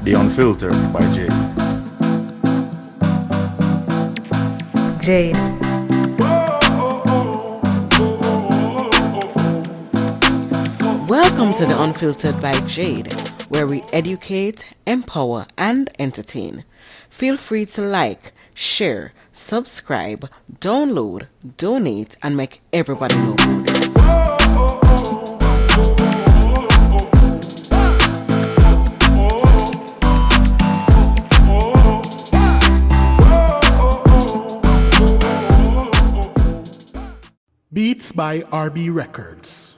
The Unfiltered by Jay. Jade. Welcome to the Unfiltered by Jade, where we educate, empower, and entertain. Feel free to like, share, subscribe, download, donate, and make everybody know about this. Beats by RB Records.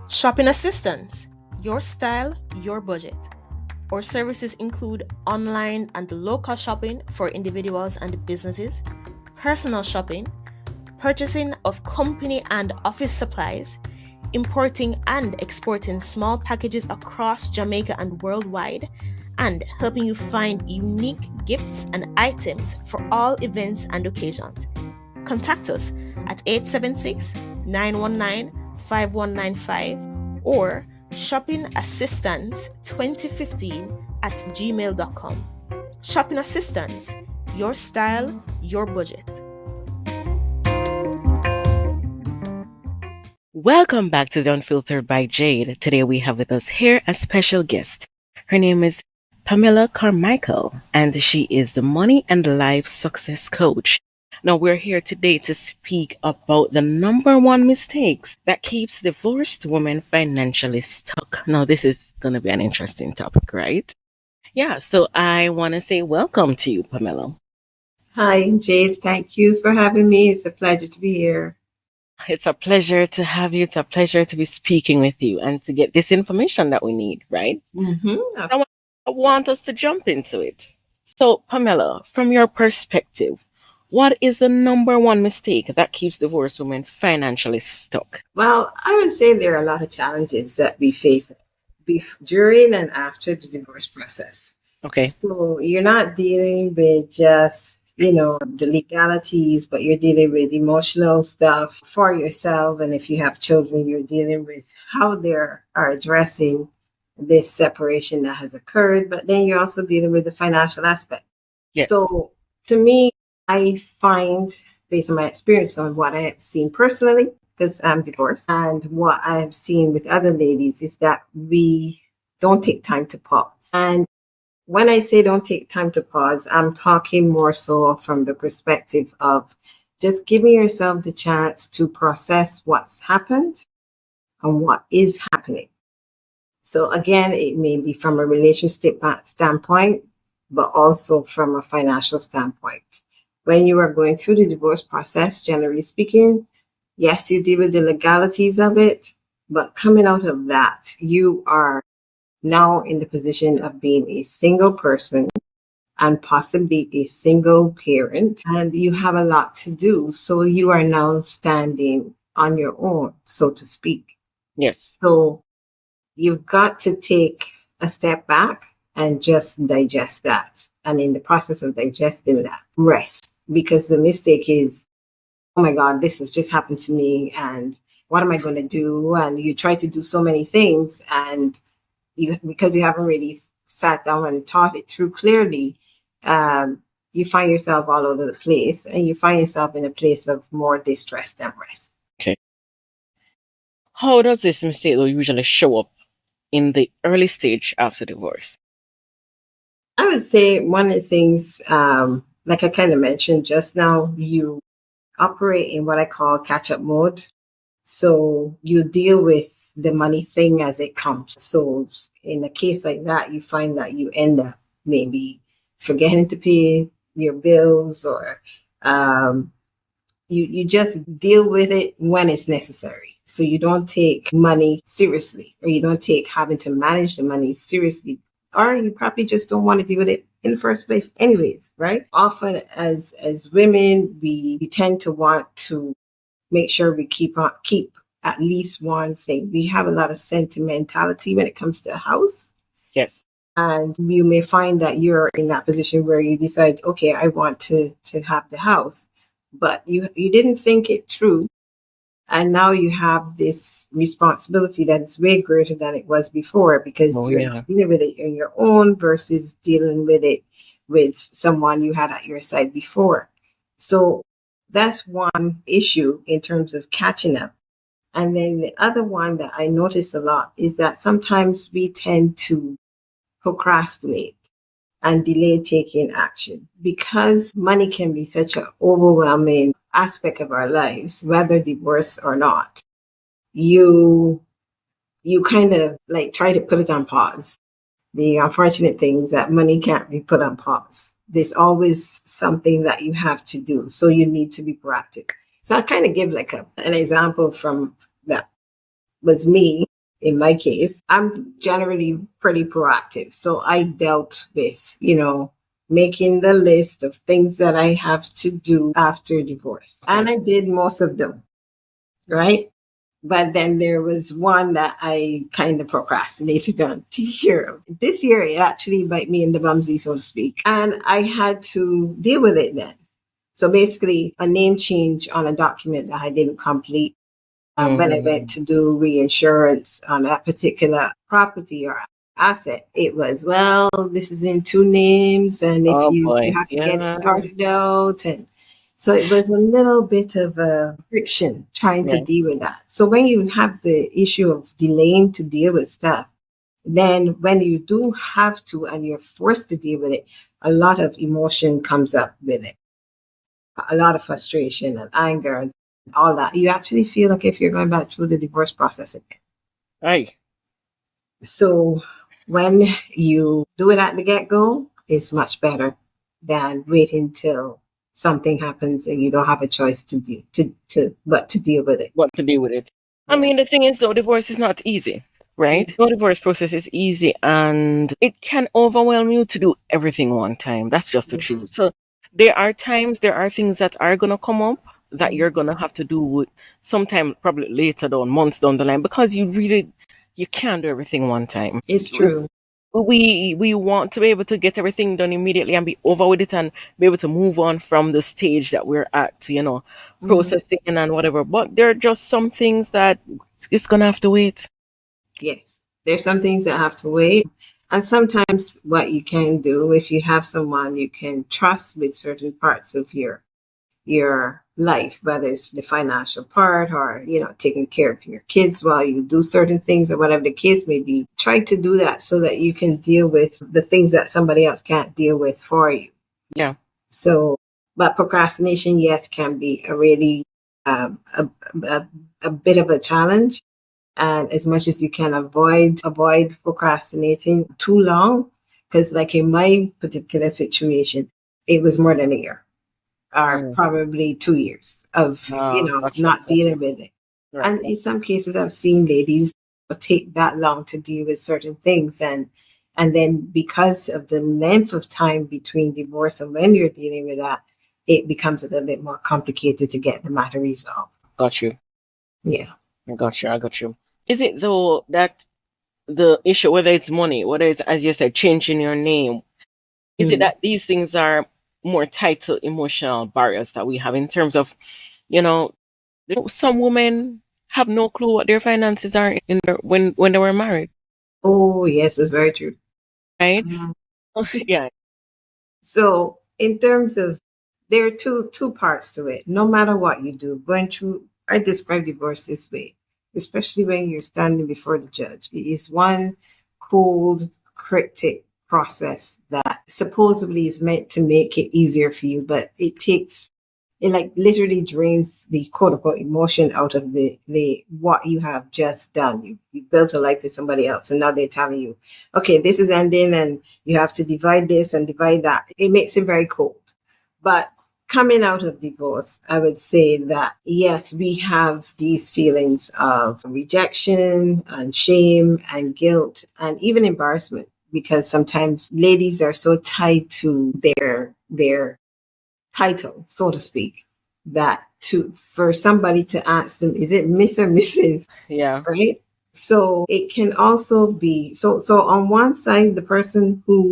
Shopping assistance, your style, your budget. Our services include online and local shopping for individuals and businesses, personal shopping, purchasing of company and office supplies, importing and exporting small packages across Jamaica and worldwide, and helping you find unique gifts and items for all events and occasions. Contact us at 876-919-5195 or shoppingassistance2015@gmail.com. Shopping Assistance, your style, your budget. Welcome back to the Unfiltered by Jade. Today we have with us here a special guest. Her name is Pamela Carmichael, and she is the Money and Life Success Coach. Now, we're here today to speak about the number one mistakes that keeps divorced women financially stuck. Now, this is going to be an interesting topic, right? Yeah, so I want to say welcome to you, Pamela. Hi, Jade. Thank you for having me. It's a pleasure to be here. It's a pleasure to have you. It's a pleasure to be speaking with you and to get this information that we need, right? Mm-hmm. I want us to jump into it. So, Pamela, from your perspective, what is the number one mistake that keeps divorced women financially stuck? Well, I would say there are a lot of challenges that we face during and after the divorce process. Okay. So you're not dealing with just, the legalities, but you're dealing with emotional stuff for yourself. And if you have children, you're dealing with how they are addressing this separation that has occurred. But then you're also dealing with the financial aspect. Yes. So to me, I find, based on my experience on what I have seen personally, because I'm divorced, and what I have seen with other ladies is that we don't take time to pause. And when I say don't take time to pause, I'm talking more so from the perspective of just giving yourself the chance to process what's happened and what is happening. So again, it may be from a relationship standpoint, but also from a financial standpoint. When you are going through the divorce process, generally speaking, yes, you deal with the legalities of it, but coming out of that, you are now in the position of being a single person and possibly a single parent, and you have a lot to do. So you are now standing on your own, so to speak. Yes. So you've got to take a step back and just digest that. And in the process of digesting that, rest. Because the mistake is, oh my God, this has just happened to me. And what am I going to do? And you try to do so many things. And because you haven't really sat down and thought it through clearly, you find yourself all over the place. And you find yourself in a place of more distress than rest. Okay. How does this mistake usually show up in the early stage after divorce? I would say one of the things, like I kind of mentioned just now, you operate in what I call catch-up mode. So you deal with the money thing as it comes. So in a case like that, you find that you end up maybe forgetting to pay your bills, or you just deal with it when it's necessary. So you don't take money seriously, or you don't take having to manage the money seriously, or you probably just don't want to deal with it in the first place anyways, right? Often as women, we tend to want to make sure we keep at least one thing. We have a lot of sentimentality when it comes to a house. Yes. And you may find that you're in that position where you decide, okay, I want to have the house, but you didn't think it through And now you have this responsibility that is way greater than it was before because Oh you're yeah. not dealing with it on your own versus dealing with it with someone you had at your side before. So that's one issue in terms of catching up. And then the other one that I notice a lot is that sometimes we tend to procrastinate and delay taking action because money can be such an overwhelming aspect of our lives, whether divorce or not. You you kind of like try to put it on pause. The unfortunate thing is that money can't be put on pause. There's always something that you have to do, so you need to be proactive. So I kind of give like an example from that was me in my case. I'm generally pretty proactive. So I dealt with, making the list of things that I have to do after divorce. Okay. And I did most of them, right? But then there was one that I kind of procrastinated on this year. This year, it actually bit me in the bumsy, so to speak. And I had to deal with it then. So basically, a name change on a document that I didn't complete when I went Mm. to do reinsurance on that particular property or asset, it was, well, this is in two names, and if Oh you boy. have to get it Yeah. started out. And so it was a little bit of a friction trying to Yeah. deal with that. So when you have the issue of delaying to deal with stuff, then when you do have to and you're forced to deal with it, a lot of emotion comes up with it, a lot of frustration and anger and all that. You actually feel like if you're going back through the divorce process again. Hey. So when you do it at the get go, it's much better than waiting till something happens and you don't have a choice to do to but to deal with it. What to do with it? I Yeah. mean, the thing is, though, divorce is not easy, right? No divorce process is easy, and it can overwhelm you to do everything one time. That's just the truth. So there are times, there are things that are gonna come up that you're gonna have to do with sometime probably later down, months down the line, because you can't do everything one time. It's true. We want to be able to get everything done immediately and be over with it and be able to move on from the stage that we're at, Mhm. processing and whatever. But there are just some things that it's gonna have to wait. Yes. There's some things that have to wait. And sometimes what you can do if you have someone you can trust with certain parts of your life, whether it's the financial part or, taking care of your kids while you do certain things or whatever the case may be. Try to do that so that you can deal with the things that somebody else can't deal with for you. Yeah. So, but procrastination, yes, can be a really a, a bit of a challenge. And as much as you can avoid procrastinating too long, because like in my particular situation, it was more than a year or Mm. probably 2 years of, Gotcha. not dealing with it. Right. And in some cases, I've seen ladies take that long to deal with certain things. And then because of the length of time between divorce and when you're dealing with that, it becomes a little bit more complicated to get the matter resolved. Got you. Yeah. I got you. I got you. Is it though that the issue, whether it's money, whether it's, as you said, changing your name, is it Mm. that these things are more tied to emotional barriers that we have in terms of, you know, some women have no clue what their finances are in their, when they were married, Oh, yes, it's very true. right? Mhm. Yeah. So, in terms of, there are two parts to it. No matter what you do, going through, I describe divorce this way, especially when you're standing before the judge. It is one cold, cryptic process that supposedly is meant to make it easier for you, but it like literally drains the quote unquote emotion out of the what you have just done. You built a life with somebody else, and now they're telling you, okay, this is ending, and you have to divide this and divide that. It makes it very cold. But coming out of divorce, I would say that yes, we have these feelings of rejection and shame and guilt and even embarrassment because sometimes ladies are so tied to their title, so to speak, that to for somebody to ask them, is it Miss or Mrs., Yeah. right? So it can also be so on one side, the person who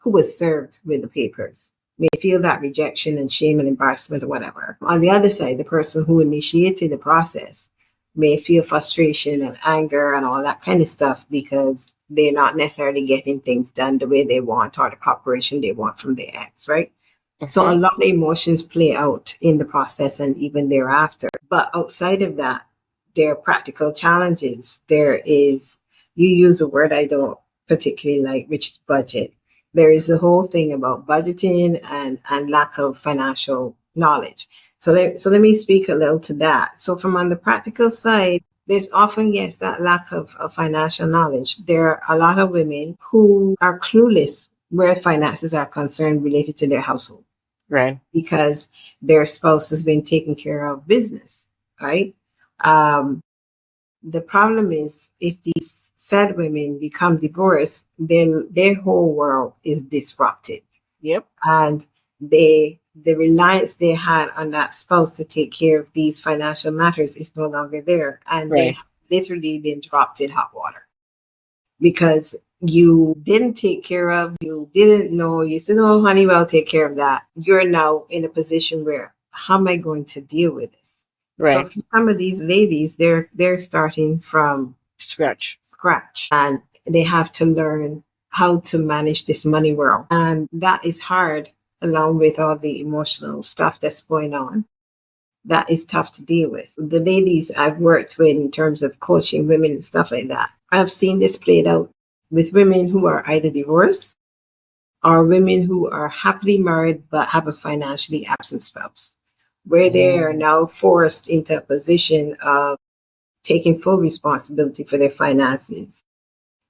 was served with the papers, may feel that rejection and shame and embarrassment or whatever. On the other side, the person who initiated the process may feel frustration and anger and all that kind of stuff because they're not necessarily getting things done the way they want or the cooperation they want from their ex, right? So a lot of emotions play out in the process and even thereafter. But outside of that, there are practical challenges. There is, you use a word I don't particularly like, which is budget. There is a whole thing about budgeting and lack of financial knowledge. So let me speak a little to that. So from on the practical side, there's often, yes, that lack of financial knowledge. There are a lot of women who are clueless where finances are concerned related to their household. Right. Because their spouse has been taking care of business, right? The problem is if these said women become divorced, then their whole world is disrupted. Yep. And the reliance they had on that spouse to take care of these financial matters is no longer there. And they have literally been dropped in hot water because you didn't take care of, you didn't know, you said, oh, honey, well, I'll take care of that. You're now in a position where, how am I going to deal with this? Right. So for some of these ladies, they're starting from scratch, and they have to learn how to manage this money world. And that is hard, along with all the emotional stuff that's going on. That is tough to deal with. The ladies I've worked with in terms of coaching women and stuff like that, I've seen this played out with women who are either divorced or women who are happily married but have a financially absent spouse, where they are now forced into a position of taking full responsibility for their finances.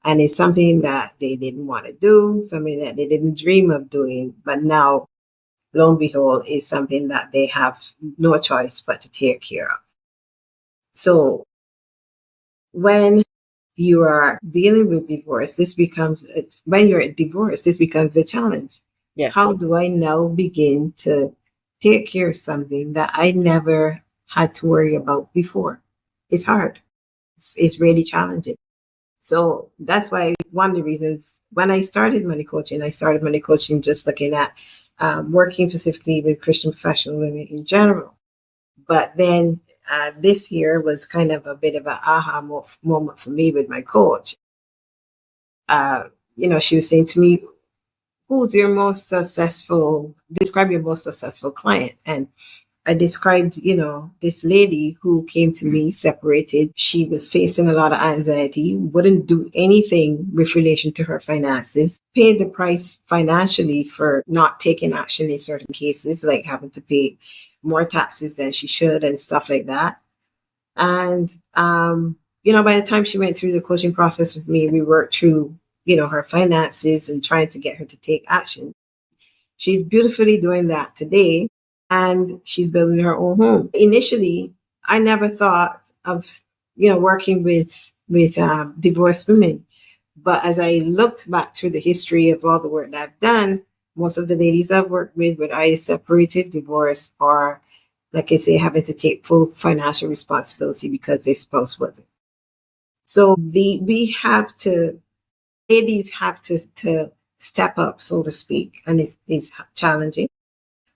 And it's something that they didn't want to do, something that they didn't dream of doing, but now, lo and behold, is something that they have no choice but to take care of. So when you are dealing with divorce, when you're divorced, this becomes a challenge. Yes. How do I now begin to take care of something that I never had to worry about before? It's hard. It's really challenging. So that's why one of the reasons when I started money coaching just looking at working specifically with Christian professional women in general. But then this year was kind of a bit of an aha moment for me with my coach. She was saying to me, who's your most successful, describe your most successful client. And I described, this lady who came to me separated. She was facing a lot of anxiety, wouldn't do anything with relation to her finances, paid the price financially for not taking action in certain cases, like having to pay more taxes than she should and stuff like that. And, by the time she went through the coaching process with me, we worked through, her finances and trying to get her to take action. She's beautifully doing that today. And she's building her own home. Initially, I never thought of, working with divorced women. But as I looked back through the history of all the work that I've done, most of the ladies I've worked with were either separated, divorced, or, like I say, having to take full financial responsibility because their spouse wasn't. So ladies have to step up, so to speak, and it's challenging.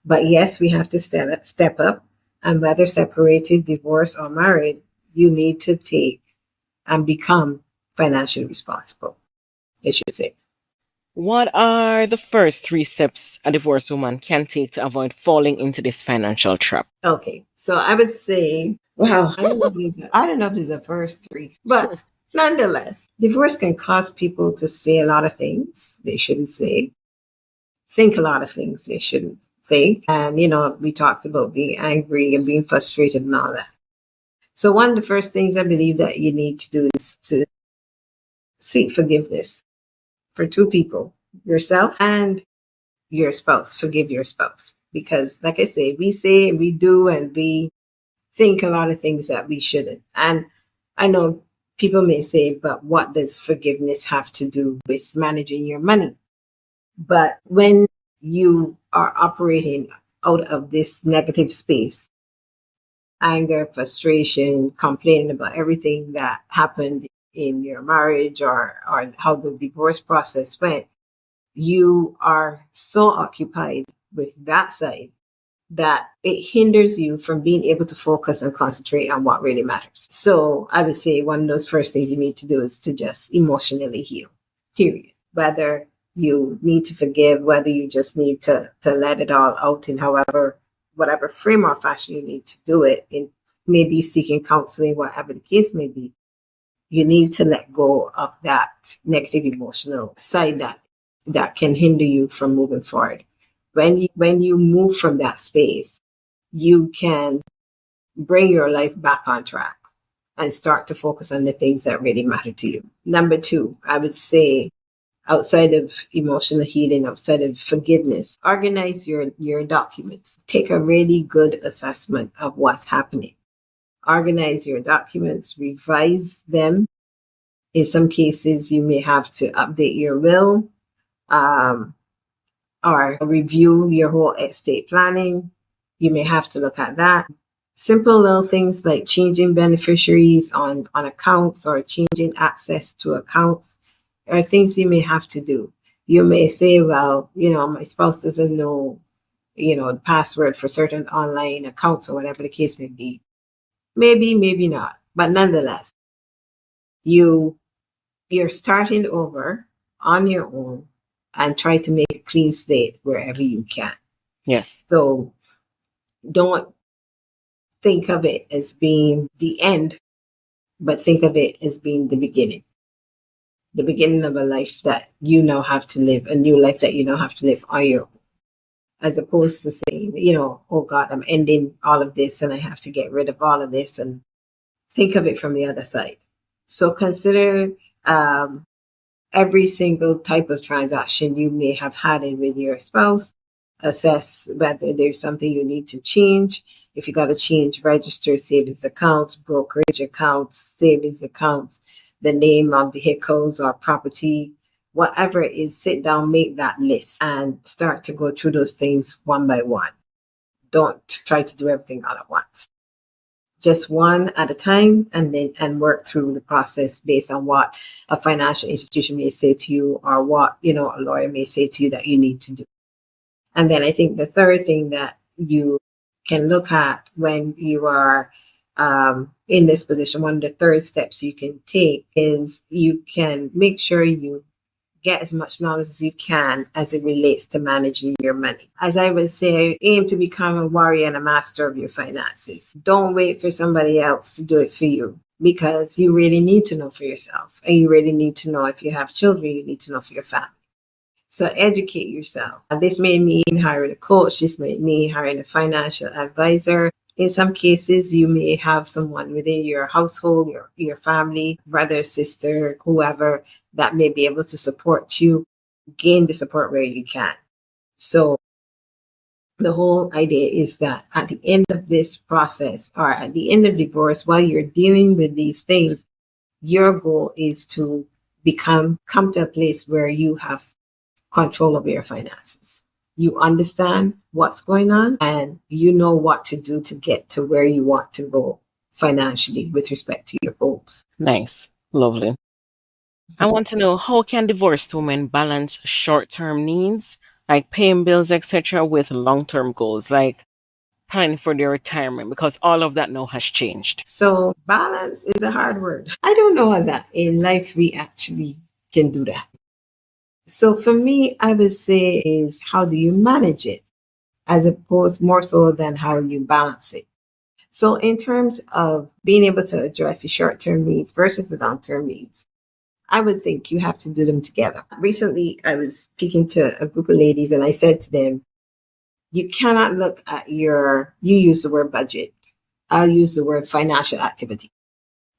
But yes, we have to step up, and whether separated, divorced, or married, you need to take and become financially responsible, I should say. What are the first 3 steps a divorced woman can take to avoid falling into this financial trap? Okay, so I would say, well, I don't know if these are the first 3, but nonetheless, divorce can cause people to say a lot of things they shouldn't say, think a lot of things they shouldn't think. And, we talked about being angry and being frustrated and all that. So one of the first things I believe that you need to do is to seek forgiveness for 2 people, yourself and your spouse. Forgive your spouse. Because like I say and we do and we think a lot of things that we shouldn't. And I know people may say, but what does forgiveness have to do with managing your money? But when you are operating out of this negative space, anger, frustration, complaining about everything that happened in your marriage or how the divorce process went, you are so occupied with that side that it hinders you from being able to focus and concentrate on what really matters. So I would say one of those first things you need to do is to just emotionally heal, period. Whether you need to forgive, whether you just need to let it all out in whatever frame or fashion you need to do it, in maybe seeking counseling, whatever the case may be, you need to let go of that negative emotional side that can hinder you from moving forward. When you move from that space, you can bring your life back on track and start to focus on the things that really matter to you. Number two, I would say, outside of emotional healing, outside of forgiveness, organize your documents. Take a really good assessment of what's happening. Organize your documents, revise them. In some cases, you may have to update your will, or review your whole estate planning. You may have to look at that. Simple little things like changing beneficiaries on accounts or changing access to accounts are things you may have to do. You may say, well, my spouse doesn't know, the password for certain online accounts or whatever the case may be. Maybe, maybe not. But nonetheless, you're starting over on your own and try to make a clean slate wherever you can. Yes. So don't think of it as being the end, but think of it as being the beginning of a life that you now have to live, a new life that you now have to live on your own, as opposed to saying, oh God, I'm ending all of this and I have to get rid of all of this, and think of it from the other side. So consider every single type of transaction you may have had it with your spouse. Assess whether there's something you need to change. If you got to change register, savings accounts, brokerage accounts, savings accounts, the name of vehicles or property, whatever it is, sit down, make that list and start to go through those things one by one. Don't try to do everything all at once. Just one at a time, and work through the process based on what a financial institution may say to you, or what, a lawyer may say to you that you need to do. And then I think the third thing that you can look at when you are in this position, one of the third steps you can take is you can make sure you get as much knowledge as you can as it relates to managing your money. As I would say, aim to become a warrior and a master of your finances. Don't wait for somebody else to do it for you, because you really need to know for yourself. And you really need to know, if you have children, you need to know for your family. So educate yourself. This may mean hiring a coach. This may mean hiring a financial advisor. In some cases, you may have someone within your household, your family, brother, sister, whoever, that may be able to support you. Gain the support where you can. So the whole idea is that at the end of this process, or at the end of divorce, while you're dealing with these things, your goal is to come to a place where you have control over your finances. You understand what's going on and you know what to do to get to where you want to go financially with respect to your goals. Nice. Lovely. I want to know, how can divorced women balance short-term needs like paying bills, etc., with long-term goals like planning for their retirement, because all of that now has changed. So balance is a hard word. I don't know that in life we actually can do that. So for me, I would say is, how do you manage it, as opposed more so than how you balance it. So in terms of being able to address the short-term needs versus the long-term needs, I would think you have to do them together. Recently, I was speaking to a group of ladies and I said to them, you cannot look at you use the word budget. I'll use the word financial activity.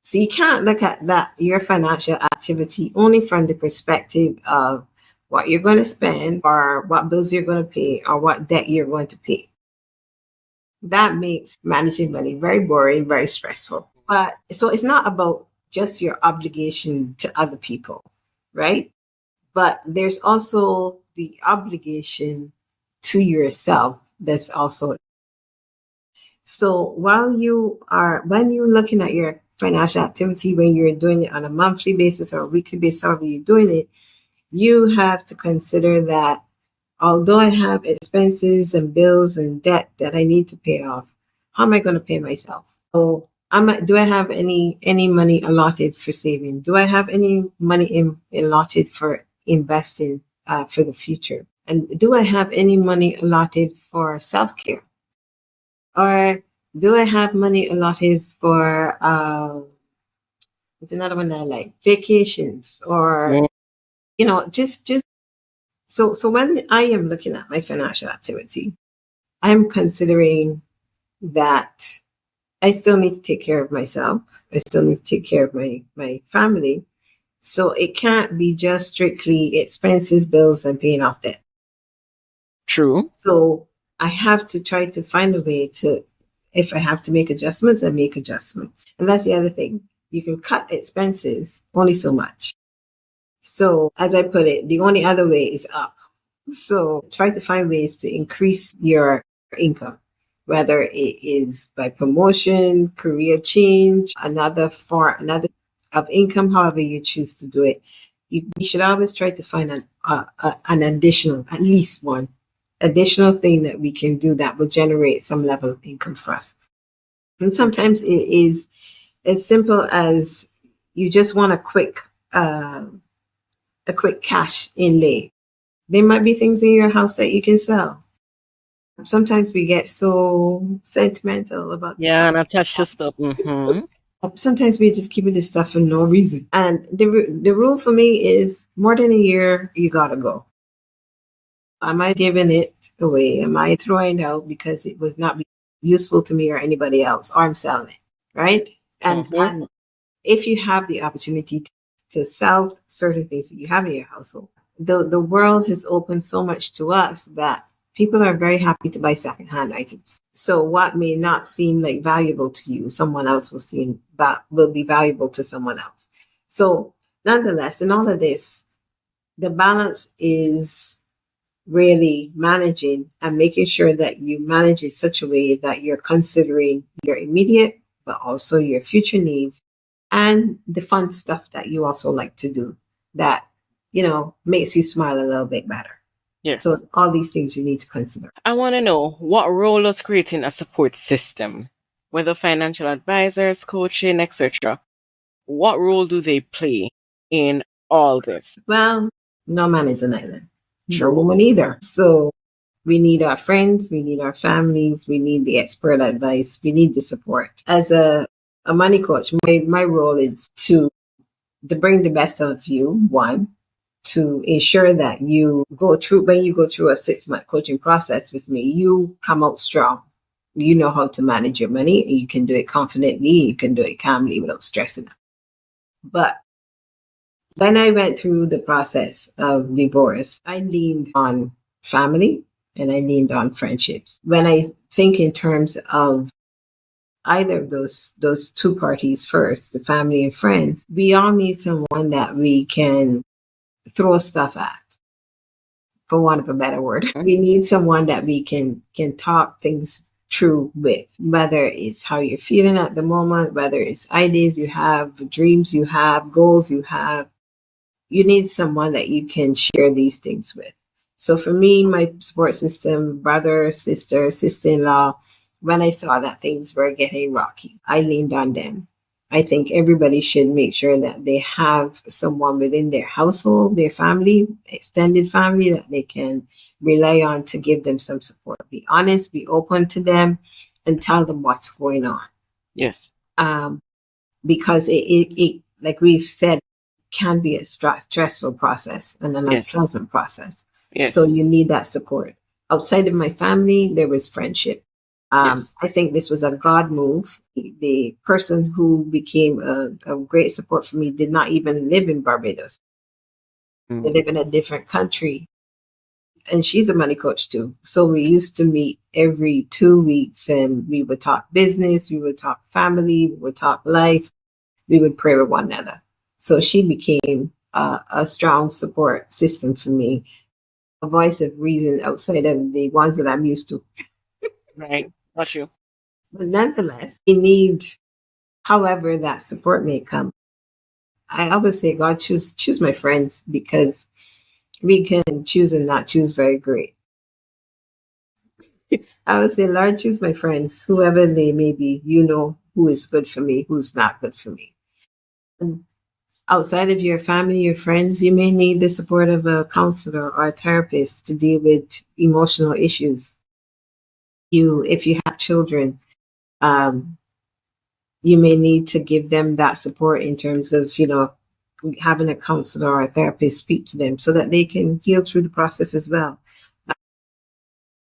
So you can't look at your financial activity only from the perspective of what you're going to spend, or what bills you're going to pay, or what debt you're going to pay. That makes managing money very boring, very stressful. But so it's not about just your obligation to other people, right? But there's also the obligation to yourself that's also. So when you're looking at your financial activity, when you're doing it on a monthly basis or a weekly basis, however you're doing it, you have to consider that Although I have expenses and bills and debt that I need to pay off, how am I going to pay myself? So do I have any money allotted for saving? Do I have any money allotted for investing for the future? And do I have any money allotted for self-care? Or do I have money allotted for it's another one that I like, vacations, or just so when I am looking at my financial activity, I'm considering that I still need to take care of myself. I still need to take care of my family. So it can't be just strictly expenses, bills, and paying off debt. True. So I have to try to find a way to, if I have to make adjustments, I make adjustments. And that's the other thing. You can cut expenses only so much. So as I put it, the only other way is up. So try to find ways to increase your income, whether it is by promotion, career change, another of income, however you choose to do it. You should always try to find an additional, at least one additional thing that we can do that will generate some level of income for us. And sometimes it is as simple as you just want a quick cash inlay. There might be things in your house that you can sell. Sometimes we get so sentimental about Yeah, stuff. and attached to stuff. Sometimes we just keep this stuff for no reason. And the rule for me is more than a year, you gotta go. Am I giving it away? Am I throwing it out because it was not useful to me or anybody else, or I'm selling it, right? And if you have the opportunity to sell certain things that you have in your household, the world has opened so much to us that people are very happy to buy secondhand items. So what may not seem like valuable to you, someone else will be valuable to someone else. So nonetheless, in all of this, the balance is really managing and making sure that you manage in such a way that you're considering your immediate, but also your future needs and the fun stuff that you also like to do that, makes you smile a little bit better. Yes. So all these things you need to consider. I want to know, what role does creating a support system, whether financial advisors, coaching, etc., what role do they play in all this? Well, no man is an island. True. No woman either. So we need our friends, we need our families, we need the expert advice, we need the support. As a money coach, my role is to bring the best of you, one, to ensure that when you go through a 6-month coaching process with me, you come out strong. You know how to manage your money, and you can do it confidently, you can do it calmly without stressing. But when I went through the process of divorce, I leaned on family and I leaned on friendships. When I think in terms of either of those two parties first, the family and friends, we all need someone that we can throw stuff at, for want of a better word. We need someone that we can talk things through with, whether it's how you're feeling at the moment, whether it's ideas you have, dreams you have, goals you have. You need someone that you can share these things with. So for me, my support system, brother, sister, sister-in-law, when I saw that things were getting rocky, I leaned on them. I think everybody should make sure that they have someone within their household, their family, extended family, that they can rely on to give them some support. Be honest, be open to them, and tell them what's going on. Yes. Because it like we've said, can be a stressful process and an unpleasant process. Yes. So you need that support. Outside of my family, there was friendship. I think this was a God move. The person who became a great support for me did not even live in Barbados. They live in a different country. And she's a money coach too. So we used to meet every 2 weeks, and we would talk business, we would talk family, we would talk life, we would pray with one another. So she became a strong support system for me, a voice of reason outside of the ones that I'm used to. Right. Got you. But nonetheless, we need, however that support may come. I always say, God, choose my friends, because We can choose and not choose very great. I would say, Lord, choose my friends, whoever they may be. You know who is good for me, who's not good for me. And outside of your family, your friends, you may need the support of a counselor or a therapist to deal with emotional issues. If you have children, um, you may need to give them that support in terms of, having a counselor or a therapist speak to them so that they can heal through the process as well.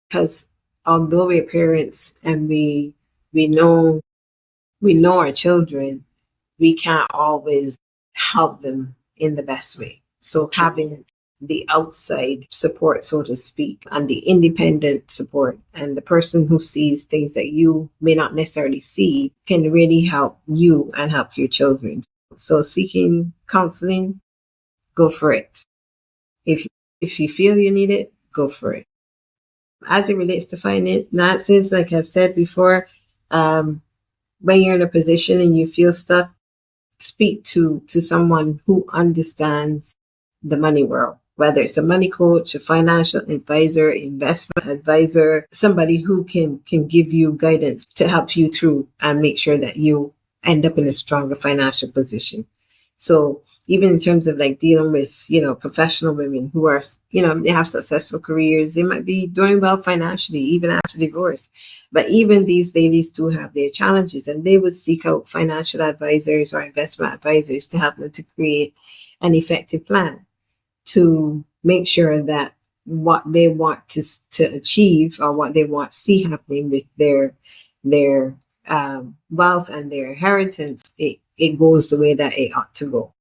Because although we're parents and we know we know our children, we can't always help them in the best way. So having the outside support, so to speak, and the independent support and the person who sees things that you may not necessarily see can really help you and help your children. So seeking counseling, go for it. If you feel you need it, go for it. As it relates to finances, like I've said before, when you're in a position and you feel stuck, speak to someone who understands the money world, whether it's a money coach, a financial advisor, investment advisor, somebody who can give you guidance to help you through and make sure that you end up in a stronger financial position. So even in terms of like dealing with, professional women who are, they have successful careers, they might be doing well financially, even after divorce. But even these ladies do have their challenges, and they would seek out financial advisors or investment advisors to help them to create an effective plan to make sure that what they want to achieve or what they want to see happening with their wealth and their inheritance, it goes the way that it ought to go.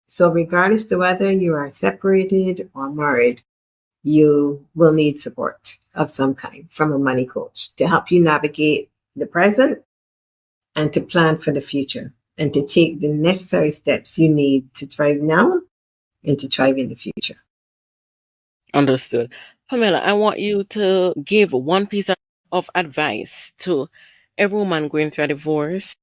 So regardless to whether you are separated or married, you will need support of some kind from a money coach to help you navigate the present and to plan for the future and to take the necessary steps you need to thrive now and to thrive in the future. Understood. Pamela, I want you to give one piece of advice to every woman going through a divorce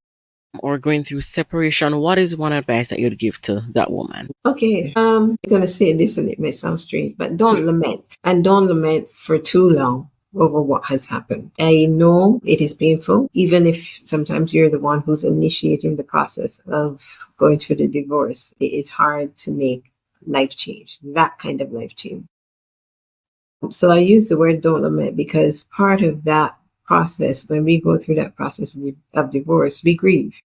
or going through separation. What is one advice that you'd give to that woman? Okay, I'm going to say this and it may sound strange, but don't lament, and don't lament for too long over what has happened. I know it is painful, even if sometimes you're the one who's initiating the process of going through the divorce. It is hard to make life change, that kind of life change. So I use the word don't lament because part of that process, when we go through that process of divorce, we grieve.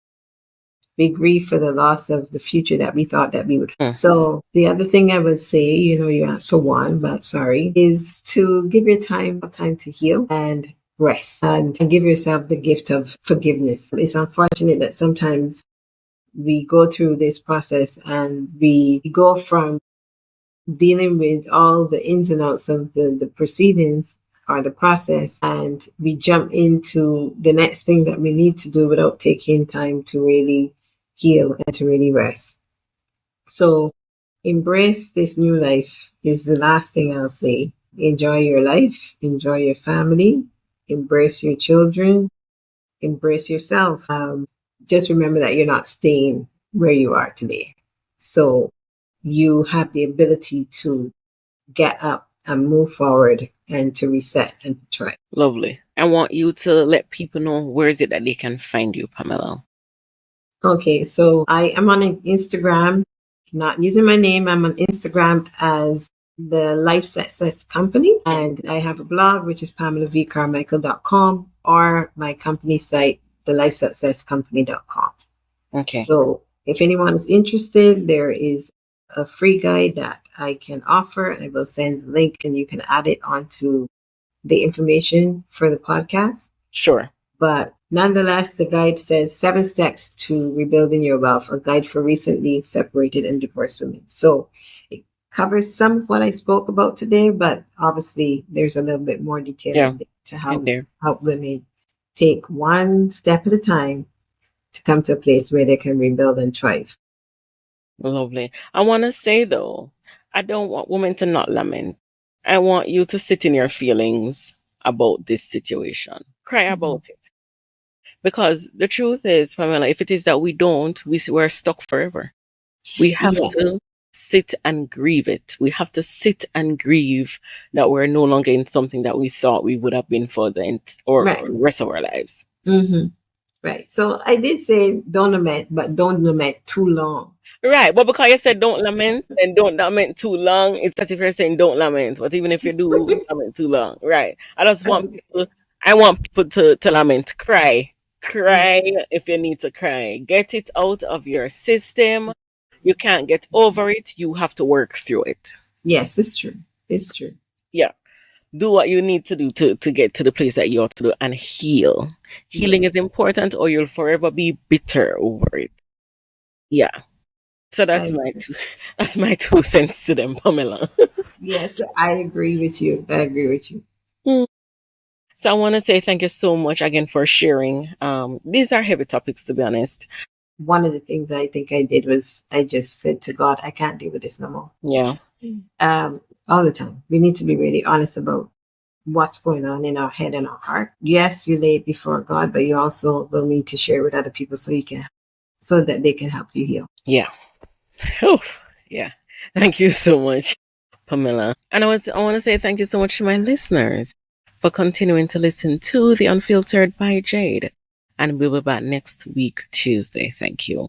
We grieve for the loss of the future that we thought that we would have. So the other thing I would say, you asked for one, but sorry, is to give your time to heal and rest and give yourself the gift of forgiveness. It's unfortunate that sometimes we go through this process and we go from dealing with all the ins and outs of the proceedings or the process, and we jump into the next thing that we need to do without taking time to really heal and to really rest. So embrace this new life is the last thing I'll say. Enjoy your life, enjoy your family, embrace your children, embrace yourself. Just remember that you're not staying where you are today. So you have the ability to get up and move forward and to reset and to try. Lovely. I want you to let people know where is it that they can find you, Pamela. Okay, so I am on Instagram, not using my name. I'm on Instagram as the Life Success Company, and I have a blog which is PamelaVCarmichael.com or my company site, thelifesuccesscompany.com. Okay. So if anyone is interested, there is a free guide that I can offer. I will send the link and you can add it onto the information for the podcast. Sure. But nonetheless, the guide says 7 steps to rebuilding your wealth, a guide for recently separated and divorced women. So it covers some of what I spoke about today, but obviously there's a little bit more detail in there to help women take one step at a time to come to a place where they can rebuild and thrive. Lovely. I want to say though, I don't want women to not lament. I want you to sit in your feelings about this situation. Cry about it. Because the truth is, Pamela, if it is that we don't, we're stuck forever. We have to sit and grieve it. We have to sit and grieve that we're no longer in something that we thought we would have been for the rest of our lives. Mm-hmm. Right. So I did say don't lament, but don't lament too long. Right, but because you said don't lament and don't lament too long, it's as if you're saying don't lament. But even if you do lament too long, right? I want people to lament, cry, if you need to cry, get it out of your system. You can't get over it. You have to work through it. Yes, it's true. It's true. Yeah. Do what you need to do to get to the place that you ought to do and heal. Healing is important, or you'll forever be bitter over it. Yeah. So that's my 2 cents to them, Pamela. Yes, I agree with you. I agree with you. So I want to say thank you so much again for sharing. These are heavy topics, to be honest. One of the things I think I did was I just said to God, I can't deal with this no more. Yeah. All the time. We need to be really honest about what's going on in our head and our heart. Yes, you lay it before God, but you also will need to share with other people so that they can help you heal. Yeah. Oof. Yeah. Thank you so much, Pamela. And I want to say thank you so much to my listeners for continuing to listen to The Unfiltered by Jade. And we'll be back next week, Tuesday. Thank you.